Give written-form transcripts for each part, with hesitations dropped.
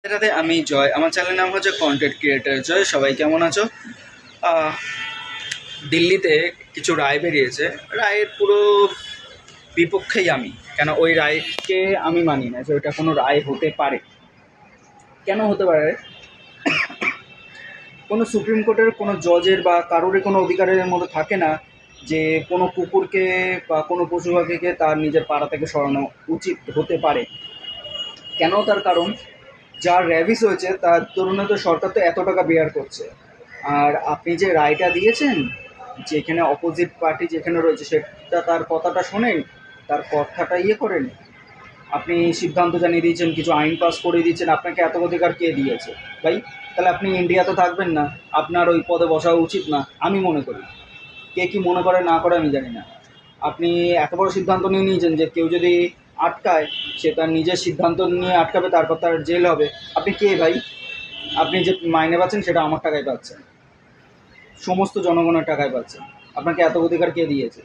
এটাতে আমি জয়, আমার চ্যানেলের নাম হচ্ছে কন্টেন্ট ক্রিয়েটার জয়। সবাই কেমন আছো? আহ, দিল্লিতে কিছু রায় বেরিয়েছে, রায়ের পুরো বিপক্ষেই আমি। কেন ওই রায়কে আমি মানি না যে ওইটা কোনো রায় হতে পারে। কেন হতে পারে? কোনো সুপ্রিম কোর্টের কোনো জজের বা কারোরই কোনো অধিকারের মধ্যে থাকে না যে কোনো কুকুরকে বা কোনো পশু পাখিকে তার নিজের পাড়া থেকে সরানো উচিত হতে পারে। কেন? তার কারণ যার র্যাবিস হয়েছে তার তরুণে তো সরকার তো এত টাকা বেয়ার করছে। আর আপনি যে রায়টা দিয়েছেন, যেখানে অপোজিট পার্টি যেখানে রয়েছে সেটা তার কথাটা শোনেন, তার কথাটা করেন। আপনি সিদ্ধান্ত জানিয়ে দিয়েছেন, কিছু আইন পাস করে দিয়েছেন, আপনাকে এত অধিকার কে দিয়েছে ভাই? তাহলে আপনি ইন্ডিয়াতে থাকবেন না, আপনার ওই পদে বসা উচিত না আমি মনে করি। কে কী মনে করে না করে আমি জানি না। আপনি এত বড় সিদ্ধান্ত নিয়ে নিয়েছেন যে কেউ যদি আটকায়, সে তার নিজের সিদ্ধান্ত নিয়ে আটকাবে, তারপর তার জেল হবে। আপনি কে ভাই? আপনি যে মাইনে পাচ্ছেন সেটা আমার টাকায় পাচ্ছেন, সমস্ত জনগণের টাকায় পাচ্ছেন। আপনাকে এত অধিকার কে দিয়েছে?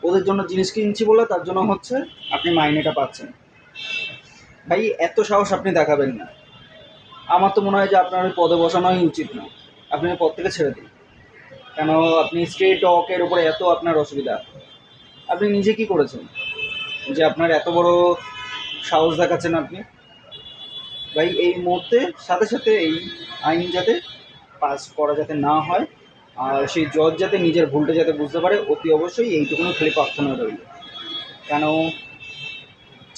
ওদের জন্য জিনিস কিনছি বলে তার জন্য হচ্ছে আপনি মাইনেটা পাচ্ছেন। ভাই এত সাহস আপনি দেখাবেন না। আমার তো মনে হয় যে আপনার ওই পদে বসানোই উচিত না। আপনি ওই পদ থেকে ছেড়ে দিন। কেন? আপনি স্ট্রেট টকের উপরে এত আপনার অসুবিধা। আপনি নিজে কি করেছেন যে আপনার এত বড় সাহস দেখাচ্ছেন আপনি? ভাই এই মুহূর্তে সাথে সাথে এই আইন যাতে পাস করা যাতে না হয়, আর সেই জজ যাতে নিজের ভুলটা যাতে বুঝতে পারে, অতি অবশ্যই এইটুকুনি খালি প্রার্থনা রইল। কেন?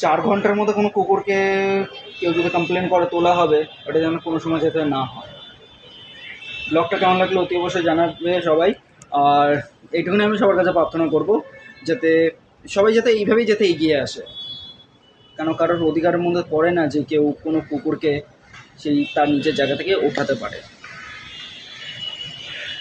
4 ঘন্টার মধ্যে কোনো কুকুরকে কেউ যদি কমপ্লেন করে তোলা হবে, এটা যেন কোনো সময় যাতে না হয়। ব্লগটা কেমন লাগলো অতি অবশ্যই জানাবে সবাই। আর এইটুকুনি আমি সবার কাছে প্রার্থনা করব, যাতে সবাই যাতে এইভাবেই যাতে এগিয়ে আসে। কেন? কারোর অধিকারের মধ্যে পড়ে না যে কেউ কোনো কুকুরকে সেই তার নিজের জায়গা থেকে ওঠাতে পারে।